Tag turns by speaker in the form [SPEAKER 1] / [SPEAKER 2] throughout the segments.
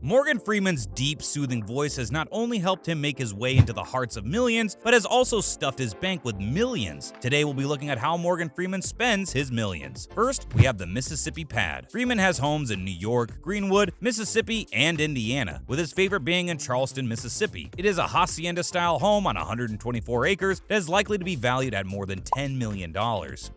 [SPEAKER 1] Morgan Freeman's deep, soothing voice has not only helped him make his way into the hearts of millions, but has also stuffed his bank with millions. Today we'll be looking at how Morgan Freeman spends his millions. First, we have the Mississippi Pad. Freeman has homes in New York, Greenwood, Mississippi, and Indiana, with his favorite being in Charleston, Mississippi. It is a hacienda-style home on 124 acres that is likely to be valued at more than $10 million.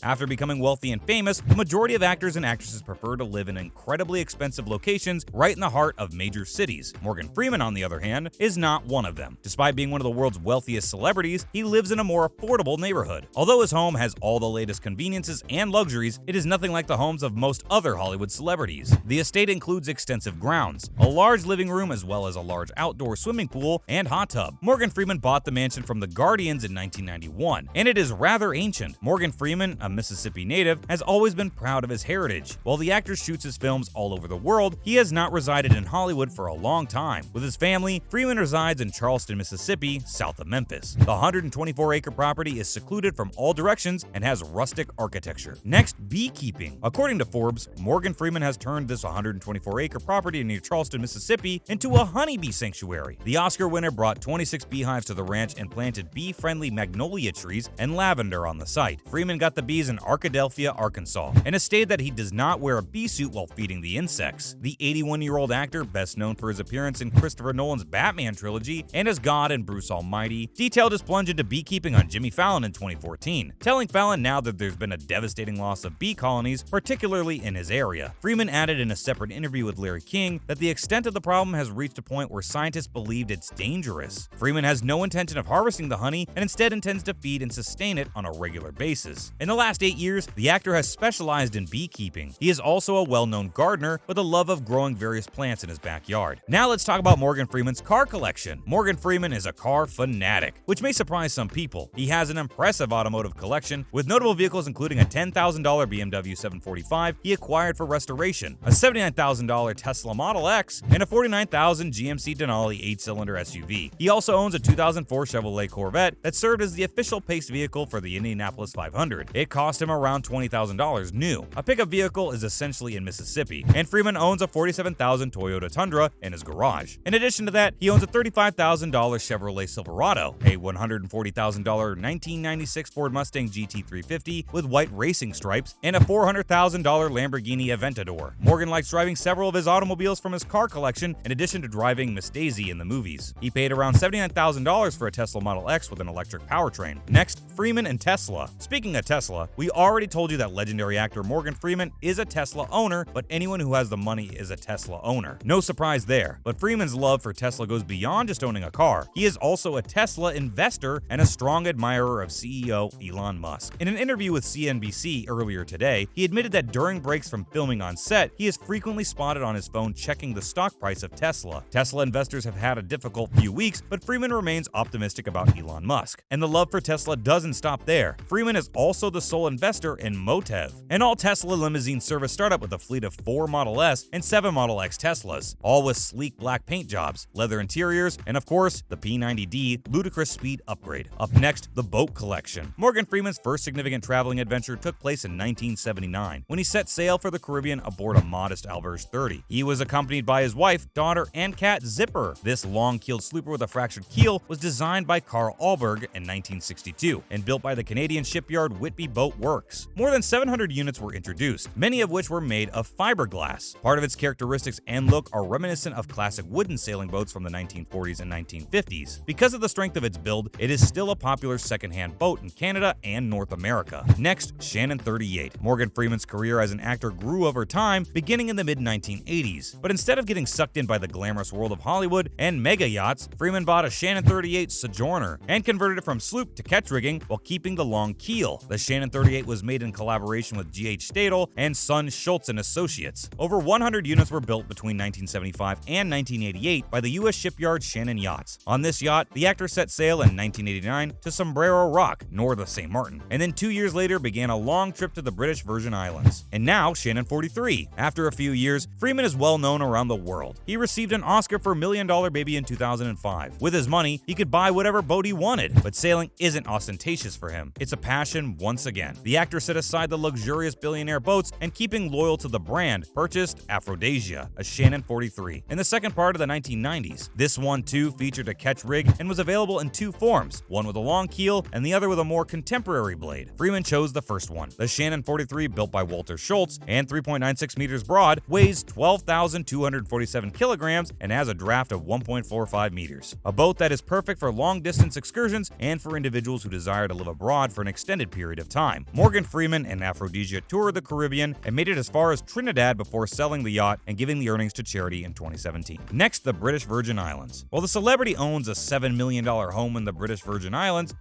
[SPEAKER 1] After becoming wealthy and famous, the majority of actors and actresses prefer to live in incredibly expensive locations right in the heart of major cities. Morgan Freeman, on the other hand, is not one of them. Despite being one of the world's wealthiest celebrities, he lives in a more affordable neighborhood. Although his home has all the latest conveniences and luxuries, it is nothing like the homes of most other Hollywood celebrities. The estate includes extensive grounds, a large living room, as well as a large outdoor swimming pool and hot tub. Morgan Freeman bought the mansion from the Guardians in 1991, and it is rather ancient. Morgan Freeman, a Mississippi native, has always been proud of his heritage. While the actor shoots his films all over the world, he has not resided in Hollywood for a long time. With his family, Freeman resides in Charleston, Mississippi, south of Memphis. The 124-acre property is secluded from all directions and has rustic architecture. Next, beekeeping. According to Forbes, Morgan Freeman has turned this 124-acre property near Charleston, Mississippi into a honeybee sanctuary. The Oscar winner brought 26 beehives to the ranch and planted bee-friendly magnolia trees and lavender on the site. Freeman got the bees in Arkadelphia, Arkansas, and has stated that he does not wear a bee suit while feeding the insects. The 81-year-old actor, best known for his appearance in Christopher Nolan's Batman trilogy and as God in Bruce Almighty, detailed his plunge into beekeeping on Jimmy Fallon in 2014, telling Fallon now that there's been a devastating loss of bee colonies, particularly in his area. Freeman added in a separate interview with Larry King that the extent of the problem has reached a point where scientists believed it's dangerous. Freeman has no intention of harvesting the honey and instead intends to feed and sustain it on a regular basis. In the last 8 years, the actor has specialized in beekeeping. He is also a well-known gardener with a love of growing various plants in his backyard. Now let's talk about Morgan Freeman's car collection. Morgan Freeman is a car fanatic, which may surprise some people. He has an impressive automotive collection, with notable vehicles including a $10,000 BMW 745 he acquired for restoration, a $79,000 Tesla Model X, and a $49,000 GMC Denali 8-cylinder SUV. He also owns a 2004 Chevrolet Corvette that served as the official pace vehicle for the Indianapolis 500. It cost him around $20,000 new. A pickup vehicle is essentially in Mississippi, and Freeman owns a $47,000 Toyota Tundra in his garage. In addition to that, he owns a $35,000 Chevrolet Silverado, a $140,000 1996 Ford Mustang GT350 with white racing stripes, and a $400,000 Lamborghini Aventador. Morgan likes driving several of his automobiles from his car collection, in addition to driving Miss Daisy in the movies. He paid around $79,000 for a Tesla Model X with an electric powertrain. Next, Freeman and Tesla. Speaking of Tesla, we already told you that legendary actor Morgan Freeman is a Tesla owner, but anyone who has the money is a Tesla owner. No surprise there, but Freeman's love for Tesla goes beyond just owning a car. He is also a Tesla investor and a strong admirer of CEO Elon Musk. In an interview with CNBC earlier today, he admitted that during breaks from filming on set, he is frequently spotted on his phone checking the stock price of Tesla. Tesla investors have had a difficult few weeks, but Freeman remains optimistic about Elon Musk. And the love for Tesla doesn't stop there. Freeman is also the sole investor in Motev, an all-Tesla limousine service startup with a fleet of 4 Model S and 7 Model X Teslas, all with sleek black paint jobs, leather interiors, and of course, the P90D ludicrous speed upgrade. Up next, the boat collection. Morgan Freeman's first significant traveling adventure took place in 1979, when he set sail for the Caribbean aboard a modest Alberge 30. He was accompanied by his wife, daughter, and cat Zipper. This long-keeled slooper with a fractured keel was designed by Carl Ahlberg in 1962 and built by the Canadian shipyard Whitby Boat Works. More than 700 units were introduced, many of which were made of fiberglass. Part of its characteristics and look are reminiscent of classic wooden sailing boats from the 1940s and 1950s. Because of the strength of its build, it is still a popular second-hand boat in Canada and North America. Next, Shannon 38. Morgan Freeman's career as an actor grew over time, beginning in the mid-1980s. But instead of getting sucked in by the glamorous world of Hollywood and mega yachts, Freeman bought a Shannon 38 Sojourner and converted it from sloop to ketch rigging while keeping the long keel. The Shannon 38 was made in collaboration with G.H. Stadel and Son Schultz and Associates. Over 100 units were built between 1975 and 1988 by the U.S. shipyard Shannon Yachts. On this yacht, the actor set sail in 1989 to Sombrero Rock, north of St. Martin, and then 2 years later began a long trip to the British Virgin Islands. And now, Shannon 43. After a few years, Freeman is well known around the world. He received an Oscar for $1 Million Baby in 2005. With his money, he could buy whatever boat he wanted, but sailing isn't ostentatious for him. It's a passion once again. The actor set aside the luxurious billionaire boats and, keeping loyal to the brand, purchased Aphrodisia, a Shannon 43 43 in the second part of the 1990s. This one too featured a catch rig and was available in two forms, one with a long keel and the other with a more contemporary blade. Freeman chose the first one. The Shannon 43, built by Walter Schultz and 3.96 meters broad, weighs 12,247 kilograms and has a draft of 1.45 meters. A boat that is perfect for long-distance excursions and for individuals who desire to live abroad for an extended period of time. Morgan Freeman and Aphrodisia toured the Caribbean and made it as far as Trinidad before selling the yacht and giving the earnings to charity in 2017. Next, the British Virgin Islands. While the celebrity owns a $7 million home in the British Virgin Islands,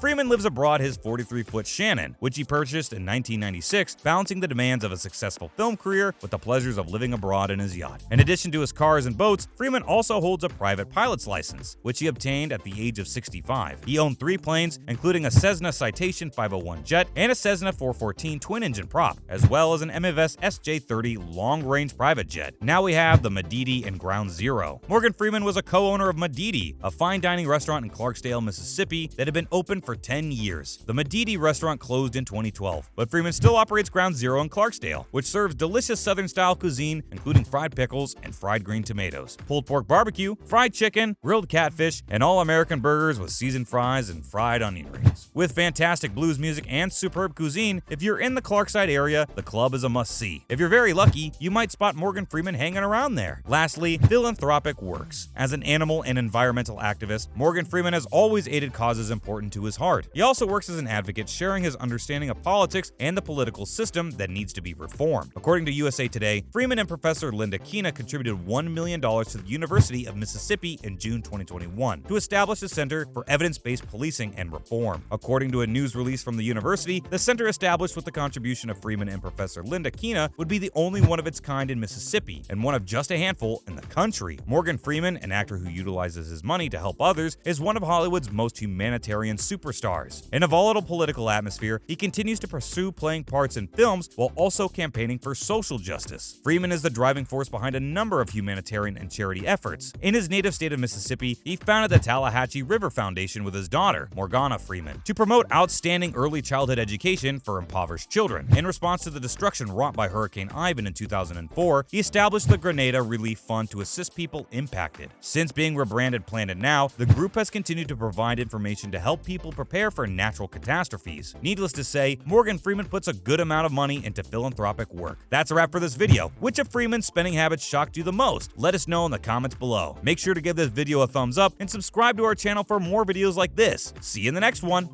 [SPEAKER 1] Freeman lives abroad his 43-foot Shannon, which he purchased in 1996, balancing the demands of a successful film career with the pleasures of living abroad in his yacht. In addition to his cars and boats, Freeman also holds a private pilot's license, which he obtained at the age of 65. He owned 3 planes, including a Cessna Citation 501 jet and a Cessna 414 twin-engine prop, as well as an MFS SJ-30 long-range private jet. Now we have the Madidi and Ground Zero. Morgan Freeman was a co-owner of Madidi, a fine dining restaurant in Clarksdale, Mississippi that had been open for 10 years. The Madidi restaurant closed in 2012, but Freeman still operates Ground Zero in Clarksdale, which serves delicious Southern-style cuisine, including fried pickles and fried green tomatoes, pulled pork barbecue, fried chicken, grilled catfish, and all-American burgers with seasoned fries and fried onion rings. With fantastic blues music and superb cuisine, if you're in the Clarkside area, the club is a must-see. If you're very lucky, you might spot Morgan Freeman hanging around there. Lastly, philanthropic works. As an animal and environmental activist, Morgan Freeman has always aided causes important to his heart. He also works as an advocate, sharing his understanding of politics and the political system that needs to be reformed. According to USA Today, Freeman and Professor Linda Kina contributed $1 million to the University of Mississippi in June 2021 to establish a center for evidence-based policing and reform. According to a news release from the university, the center established with the contribution of Freeman and Professor Linda Kina would be the only one of its kind in Mississippi and one of just a handful in the country. Morgan Freeman, an actor who utilizes his money to help others, is one of Hollywood's most humanitarian superstars. In a volatile political atmosphere, he continues to pursue playing parts in films while also campaigning for social justice. Freeman is the driving force behind a number of humanitarian and charity efforts. In his native state of Mississippi, he founded the Tallahatchie River Foundation with his daughter, Morgana Freeman, to promote outstanding early childhood education for impoverished children. In response to the destruction wrought by Hurricane Ivan in 2004, he established the Grenada Relief Fund to assist people impacted. Since being rebranded Planet Now, the group has continued to provide information to help people prepare for natural catastrophes. Needless to say, Morgan Freeman puts a good amount of money into philanthropic work. That's a wrap for this video. Which of Freeman's spending habits shocked you the most? Let us know in the comments below. Make sure to give this video a thumbs up and subscribe to our channel for more videos like this. See you in the next one.